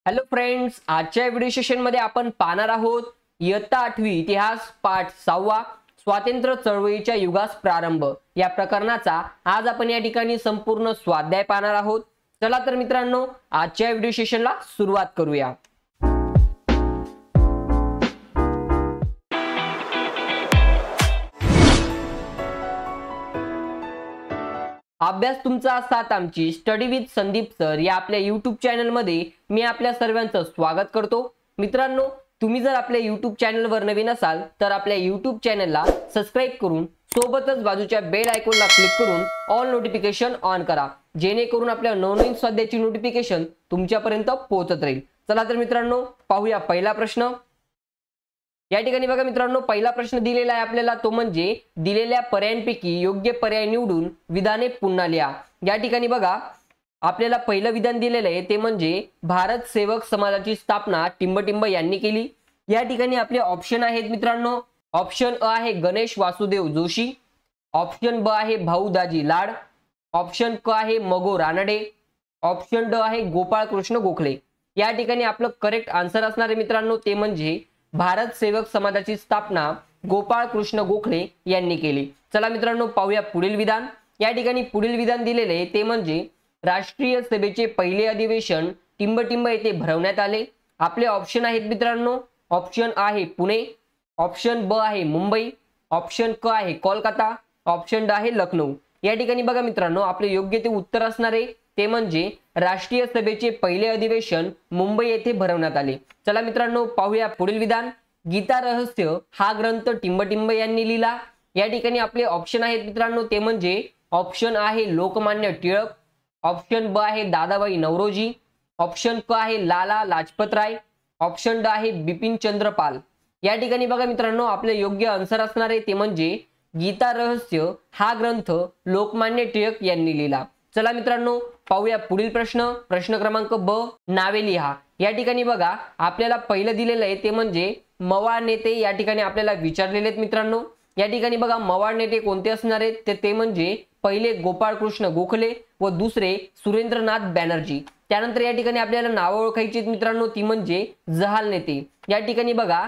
Hello friends, आजच्या video session मध्ये आपण पाहणार आहोत इयत्ता 8वी इतिहास पाठ 6 स्वातंत्र्य चळवळीच्या युगास प्रारंभ या प्रकरणाचा आज आपण या ठिकाणी संपूर्ण स्वाध्याय पाहणार आहोत। चला तर मित्रांनो, आजच्या व्हिडिओ सेशनला सुरुवात करूया। अभ्यास तुमचा साथ आमची स्टडी विथ संदीप सर या आपल्या YouTube चॅनल मध्ये मी आपल्या सर्वांचं स्वागत करतो। मित्रांनो, तुम्ही जर आपल्या YouTube चॅनलवर नवीन असाल तर आपल्या YouTube चॅनलला सबस्क्राइब करून सोबतच बाजूच्या बेल आयकॉनला क्लिक करून ऑल नोटिफिकेशन ऑन करा, जेणेकरून आपल्या नवनवीन स्वाध्यायाची नोटिफिकेशन तुमच्यापर्यंत पोहोचत राहील। चला तर मित्रांनो, पाहूया पहिला प्रश्न। या ठिकाणी बघा मित्रांनो, पहिला प्रश्न दिलेला आहे आपल्याला, तो म्हणजे दिलेल्या पर्यायांपैकी योग्य पर्याय निवडून विधाने पुन्हा लिहा। या ठिकाणी बघा आपल्याला पहिलं विधान दिलेलं आहे ते म्हणजे भारत सेवक समाजाची स्थापना टिंबटिंब यांनी केली। या ठिकाणी आपले ऑप्शन आहेत मित्रांनो, ऑप्शन अ आहे गणेश वासुदेव जोशी, ऑप्शन ब आहे भाऊ दाजी लाड, ऑप्शन क आहे मगो रानडे, ऑप्शन ड आहे गोपाळ कृष्ण गोखले। या ठिकाणी आपलं करेक्ट आन्सर असणार आहे मित्रांनो ते म्हणजे भारत सेवक समाजाची स्थापना गोपाळ कृष्ण गोखले यांनी केली। चला मित्रांनो, पाहूया पुढील विधान। या ठिकाणी पुढील विधान दिलेले ते म्हणजे राष्ट्रीय सभेचे पहिले अधिवेशन टिंबटिंब येथे भरवण्यात आले। आपले ऑप्शन आहेत मित्रांनो, ऑप्शन आ आहे पुणे, ऑप्शन ब आहे मुंबई, ऑप्शन क आहे कोलकाता, ऑप्शन ड आहे लखनौ। या ठिकाणी बघा मित्रांनो, आपले योग्य ते उत्तर असणार आहे ते म्हणजे राष्ट्रीय सभेचे पहिले अधिवेशन मुंबई येथे भरवण्यात आले। चला मित्रांनो, पाहूया पुढील विधान। गीता रहस्य हा ग्रंथ टिंबटिंब यांनी लिहिला। या ठिकाणी आपले ऑप्शन आहेत मित्रांनो ते म्हणजे ऑप्शन आ आहे लोकमान्य टिळक, ऑप्शन ब आहे दादाबाई नवरोजी, ऑप्शन क आहे लाला लाजपत राय, ऑप्शन ड आहे बिपिन चंद्र पाल। या ठिकाणी बघा मित्रांनो, आपले योग्य आन्सर असणार आहे ते म्हणजे गीता रहस्य हा ग्रंथ लोकमान्य टिळक यांनी लिहिला। चला मित्रांनो, पाहूया पुढील प्रश्न। प्रश्न क्रमांक ब, नावे लिहा। या ठिकाणी बघा आपल्याला पहिलं दिलेलं आहे ते म्हणजे मवाळ नेते या ठिकाणी आपल्याला विचारलेले आहेत मित्रांनो। या ठिकाणी बघा मवाळ नेते कोणते असणार आहेत ते म्हणजे पहिले गोपाळ कृष्ण गोखले व दुसरे सुरेंद्रनाथ बॅनर्जी। त्यानंतर या ठिकाणी आपल्याला नाव ओळखायची आहेत मित्रांनो ती म्हणजे जहाल नेते। या ठिकाणी बघा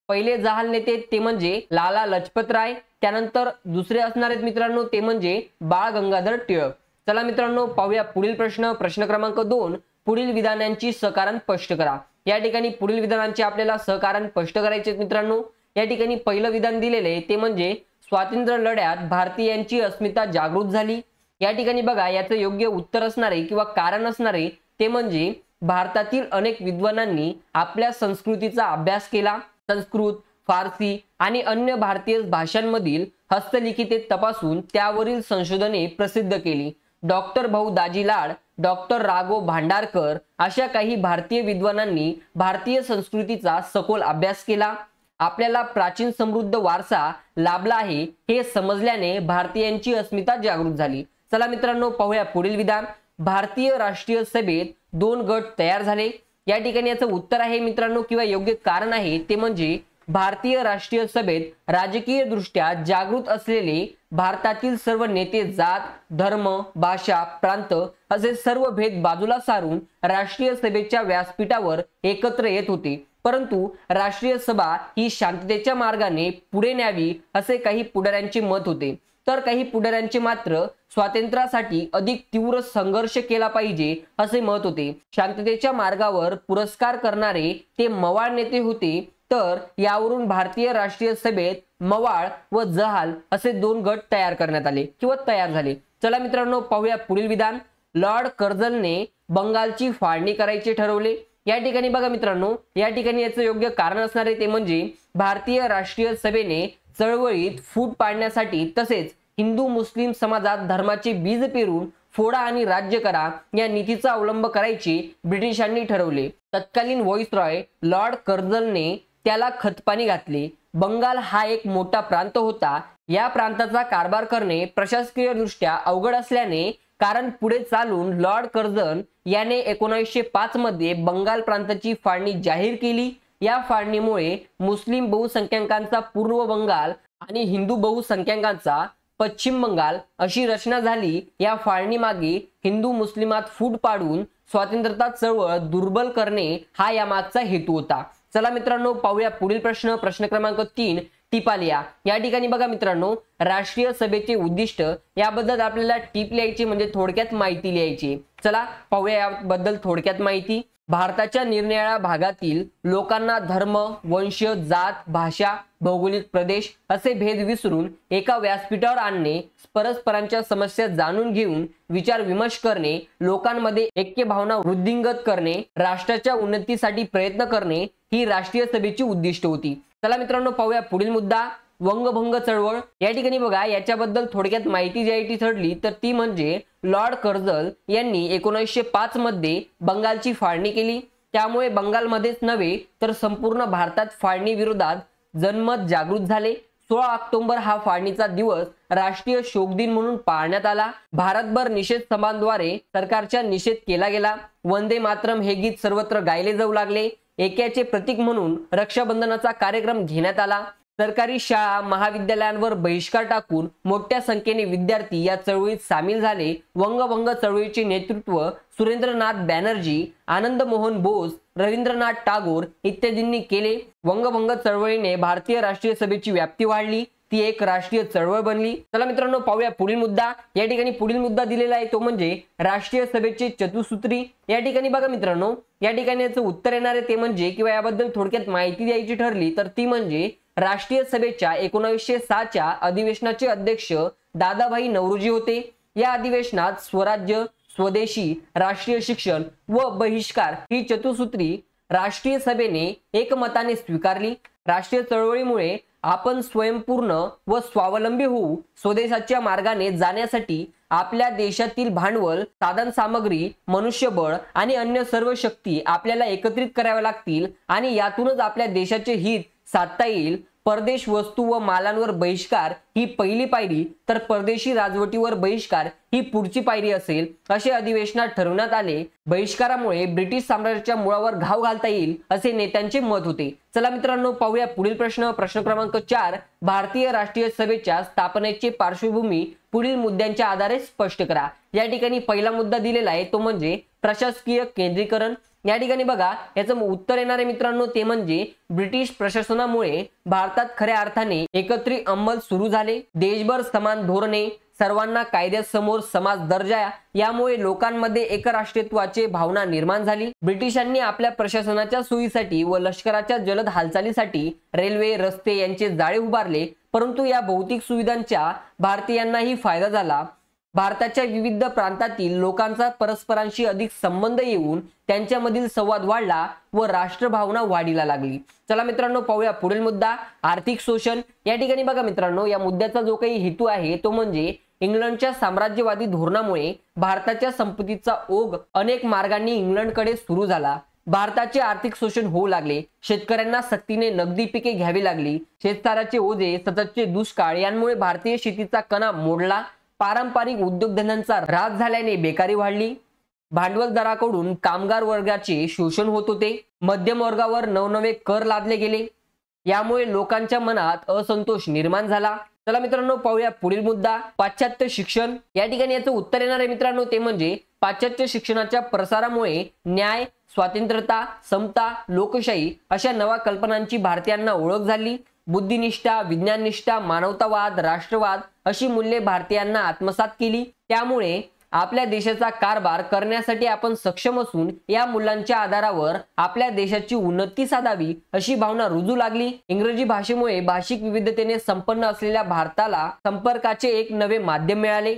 पहिले जहाल नेते ते म्हणजे लाला लजपत राय, त्यानंतर दुसरे असणार आहेत मित्रांनो ते म्हणजे बाळ गंगाधर टिळक। चला मित्रांनो, पाहूया पुढील प्रश्न। प्रश्न क्रमांक 2, पुढील विधानांची सहकारण स्पष्ट करा। या ठिकाणी पुढील विधानांचे आपल्याला सहकारण स्पष्ट करायचे मित्रांनो। या ठिकाणी पहिलं विधान दिलेले ते म्हणजे स्वातंत्र्य लढ्यात भारतीयांची अस्मिता जागृत झाली। या ठिकाणी बघा याचं योग्य उत्तर असणारे किंवा कारण असणारे ते म्हणजे भारतातील अनेक विद्वानांनी आपल्या संस्कृतीचा अभ्यास केला, संस्कृत, फारसी आणि अन्य भारतीय भाषांमधील हस्तलिखिते तपासून त्यावरील संशोधने प्रसिद्ध केली। डॉक्टर भाऊ दाजी लाड, डॉक्टर राघव भांडारकर अशा काही भारतीय विद्वानांनी भारतीय संस्कृतीचा सखोल अभ्यास केला। आपल्याला प्राचीन समृद्ध वारसा लाभला आहे हे समजल्याने भारतीयांची अस्मिता जागृत झाली। चला मित्रांनो, पाहूया पुढील विधान। भारतीय राष्ट्रीय सभेत 2 गट तयार झाले। या ठिकाणी याचं उत्तर आहे मित्रांनो किंवा योग्य कारण आहे ते म्हणजे भारतीय राष्ट्रीय सभेत राजकीय दृष्ट्या जागृत असलेले भारतातील सर्व नेते जात, धर्म, भाषा, प्रांत असे सर्व भेद बाजूला सारून राष्ट्रीय सभेच्या व्यासपीठावर एकत्र येत होते। परंतु राष्ट्रीय सभा ही शांततेच्या मार्गाने पुढे न्यावी असे काही पुढाऱ्यांचे मत होते, तर काही पुढाऱ्यांचे मात्र स्वातंत्र्यासाठी अधिक तीव्र संघर्ष केला पाहिजे असे मत होते। शांततेच्या मार्गावर पुरस्कार करणारे ते मवाळ नेते होते, तर यावरून भारतीय राष्ट्रीय सभेत मवाळ व जहाल असे 2 गट तयार करण्यात आले किंवा तयार झाले। चला मित्रांनो, पाहूया पुढील विधान। लॉर्ड कर्झनने बंगालची फाळणी करायचे ठरवले। या ठिकाणी बघा मित्रांनो, या ठिकाणी याचं योग्य कारण असणार आहे ते म्हणजे भारतीय राष्ट्रीय सभेने चळवळीत फूट पाडण्यासाठी तसेच हिंदू मुस्लिम समाजात धर्माचे बीज पेरून फोडा आणि राज्य करा या नीतीचा अवलंब करायचे ब्रिटिशांनी ठरवले। तत्कालीन व्हाईसरॉय लॉर्ड कर्झनने त्याला खतपाणी घातले। बंगाल हा एक मोठा प्रांत होता। या प्रांताचा कारभार करणे प्रशासकीय दृष्ट्या अवघड असल्याने कारण पुढे चालून लॉर्ड कर्झन याने 1905 मध्ये बंगाल प्रांताची फाळणी जाहीर केली। या फाळणीमुळे मुस्लिम बहुसंख्याकांचा पूर्व बंगाल आणि हिंदू बहुसंख्याकांचा पश्चिम बंगाल अशी रचना झाली। या फाळणी मागे हिंदू मुस्लिमात फूट पाडून स्वातंत्र्यता चळवळ दुर्बल करणे हा यामागचा हेतू होता। चला मित्रांनो पाहूया पुढील प्रश्न क्रमांक 3 टिपालिया। या ठिकाणी बघा मित्रांनो, राष्ट्रीय सभेचे उद्दिष्ट याबद्दल आपल्याला टिप लिहायची म्हणजे थोडक्यात माहिती लिहायची। चला पाहूया याबद्दल थोडक्यात माहिती। भारताच्या निरनिराळ्या भागातील लोकांना धर्म, वंश, जात, भाषा, भौगोलिक प्रदेश असे भेद विसरून एका व्यासपीठावर आणणे, परस्परांच्या समस्या जाणून घेऊन विचार विमर्श करणे, लोकांमध्ये ऐक्य भावना वृद्धिंगत करणे, राष्ट्राच्या उन्नतीसाठी प्रयत्न करणे ही राष्ट्रीय सभेची उद्दिष्ट होती। चला मित्रांनो पाहूया पुढील मुद्दा, वंगभंग चळवळ। या ठिकाणी बघा याच्याबद्दल थोडक्यात माहिती द्यायची ठरली तर ती म्हणजे लॉर्ड कर्झन यांनी 1905 मध्ये बंगालची फाळणी केली। त्यामुळे बंगालमध्येच नव्हे तर संपूर्ण भारतात फाळणी विरोधात जनमत जागृत झाले। 16 ऑक्टोबर हा फाळणीचा दिवस राष्ट्रीय शोक दिन म्हणून पाळण्यात आला। भारतभर निषेध सभांद्वारे सरकारचा निषेध केला गेला। वंदे मातरम हे गीत सर्वत्र गायले जाऊ लागले। ऐक्याचे प्रतीक म्हणून रक्षाबंधनाचा कार्यक्रम घेण्यात आला। सरकारी शाळा महाविद्यालयांवर बहिष्कार टाकून मोठ्या संख्येने विद्यार्थी या चळवळीत सामील झाले। वंगभंग चळवळीचे नेतृत्व सुरेंद्रनाथ बॅनर्जी, आनंद मोहन बोस, रवींद्रनाथ टागोर इत्यादींनी केले। वंगभंग चळवळीने भारतीय राष्ट्रीय सभेची व्याप्ती वाढली, ती एक राष्ट्रीय चळवळ बनली। चला मित्रांनो पाहूया पुढील मुद्दा। या ठिकाणी पुढील मुद्दा दिलेला आहे तो म्हणजे राष्ट्रीय सभेचे चतुसूत्री। या ठिकाणी बघा मित्रांनो, या ठिकाणी याचं उत्तर येणार आहे ते म्हणजे किंवा याबद्दल थोडक्यात माहिती द्यायची ठरली तर ती म्हणजे राष्ट्रीय सभेच्या 1906च्या अधिवेशनाचे अध्यक्ष दादाभाई नौरोजी होते। या अधिवेशनात स्वराज्य, स्वदेशी, राष्ट्रीय शिक्षण व बहिष्कार ही चतुसूत्री राष्ट्रीय सभेने एकमताने स्वीकारली। राष्ट्रीय चळवळीमुळे आपण स्वयंपूर्ण व स्वावलंबी होऊ, स्वदेशाच्या मार्गाने जाण्यासाठी आपल्या देशातील भांडवल, साधन सामग्री, मनुष्यबळ आणि अन्य सर्व शक्ती आपल्याला एकत्रित कराव्या लागतील आणि यातूनच आपल्या देशाचे हित साधता येईल। परदेश वस्तू व मालांवर बहिष्कार ही पहिली पायरी तर परदेशी राजवटीवर बहिष्कार ही पुढची पायरी असेल असे अधिवेशनात ठरवण्यात आले। बहिष्कारामुळे ब्रिटिश साम्राज्याच्या मुळावर घाव घालता येईल असे नेत्यांचे मत होते। चला मित्रांनो पाहूया पुढील प्रश्न क्रमांक 4 भारतीय राष्ट्रीय सभेच्या स्थापनेची पार्श्वभूमी पुढील मुद्द्यांच्या आधारे स्पष्ट करा। या ठिकाणी पहिला मुद्दा दिलेला आहे तो म्हणजे प्रशासकीय केंद्रीकरण। या ठिकाणी बघा याचं उत्तर येणार आहे मित्रांनो ते म्हणजे ब्रिटिश प्रशासनामुळे भारतात खऱ्या अर्थाने एकत्रित अंमल सुरू झाले। देशभर समान धोरणे, सर्वांना कायद्यासमोर समाज दर्जा यामुळे लोकांमध्ये एकराष्ट्रीयत्वाची भावना निर्माण झाली। ब्रिटिशांनी आपल्या प्रशासनाच्या सोयीसाठी व लष्कराच्या जलद हालचालीसाठी रेल्वे, रस्ते यांचे जाळे उभारले, परंतु या भौतिक सुविधांचा भारतीयांनाही फायदा झाला। भारताच्या विविध प्रांतातील लोकांचा परस्परांशी अधिक संबंध येऊन त्यांच्यामधील संवाद वाढला व राष्ट्रभावना वाढीला लागली। चला मित्रांनो पाहूया पुढील मुद्दा आर्थिक शोषण। या ठिकाणी बघा मित्रांनो या मुद्द्याचा जो काही हेतू आहे तो म्हणजे इंग्लंडच्या साम्राज्यवादी धोरणामुळे भारताच्या संपत्तीचा ओघ अनेक मार्गांनी इंग्लंडकडे सुरू झाला। भारताचे आर्थिक शोषण होऊ लागले। शेतकऱ्यांना सक्तीने नगदी पिके घ्यावी लागली। शेतकऱ्याचे ओझे, सततचे दुष्काळ यांमुळे भारतीय शेतीचा कणा मोडला। पारंपरिक उद्योगधंद्यांचा ऱ्हास झाल्याने बेकारी वाढली। भांडवलदाराकडून कामगार वर्गाचे शोषण होत होते। मध्यम वर्गावर नवनवे कर लादले गेले। यामुळे लोकांच्या मनात असंतोष निर्माण झाला। चला मित्रांनो पाहूया पुढील मुद्दा पाश्चात्य शिक्षण। या ठिकाणी याचं उत्तर येणार आहे मित्रांनो ते म्हणजे पाश्चात्य शिक्षणाच्या प्रसारामुळे न्याय, स्वातंत्र्यता, समता, लोकशाही अशा नव्या कल्पनांची भारतीयांना ओळख झाली। बुद्धिनिष्ठा, विज्ञाननिष्ठा, मानवतावाद, राष्ट्रवाद अशी मूल्ये भारतीयांना आत्मसात केली। त्यामुळे आपल्या देशाचा कारभार करण्यासाठी आपण सक्षम असून या मूल्यांच्या आधारावर आपल्या देशाची उन्नती साधावी अशी भावना रुजू लागली। इंग्रजी भाषेमुळे भाषिक विविधतेने संपन्न असलेल्या भारताला संपर्काचे एक नवे माध्यम मिळाले।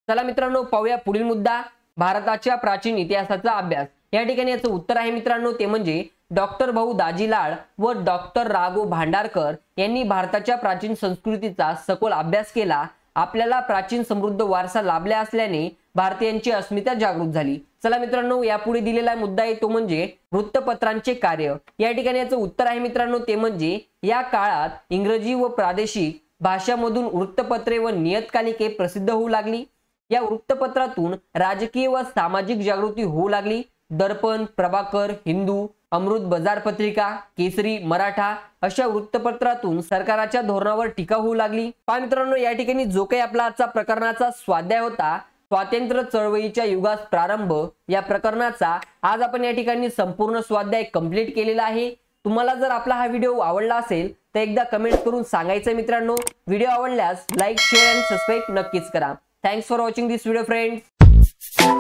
चला मित्रांनो पाहूया पुढील मुद्दा भारताच्या प्राचीन इतिहासाचा अभ्यास। या ठिकाणी याचं उत्तर आहे मित्रांनो ते म्हणजे डॉक्टर भाऊ दाजीलाड व डॉक्टर राघव भांडारकर यांनी भारताच्या प्राचीन संस्कृतीचा सखोल अभ्यास केला। आपल्याला प्राचीन समृद्ध वारसा लाभला असल्याने भारतीयांची अस्मिता जागृत झाली। चला मित्रांनो यापुढे दिलेला मुद्दा आहे तो म्हणजे वृत्तपत्रांचे कार्य। या ठिकाणी याचं उत्तर आहे मित्रांनो ते म्हणजे या काळात इंग्रजी व प्रादेशिक भाषांमधून वृत्तपत्रे व नियतकालिके प्रसिद्ध होऊ लागली। या वृत्तपत्रातून राजकीय व सामाजिक जागृती होऊ लागली। दर्पण, प्रभाकर, हिंदू, अमृत बाजार पत्रिका, केसरी, मराठा अशा वृत्तपत्रातून सरकारच्या धोरणावर टीका होऊ लागली। पहा मित्रांनो या ठिकाणी जो काही आपला आजचा प्रकरणाचा स्वाध्याय होता स्वातंत्र्य चळवळीच्या युगास प्रारंभ या प्रकरणाचा आज आपण या ठिकाणी संपूर्ण स्वाध्याय कंप्लीट केलेला आहे। तुम्हाला जर आपला हा व्हिडिओ आवडला असेल तर एकदा कमेंट करून सांगायचं मित्रांनो। व्हिडिओ आवडल्यास लाईक शेअर आणि सबस्क्राईब नक्कीच करा। Thanks for watching this video friends.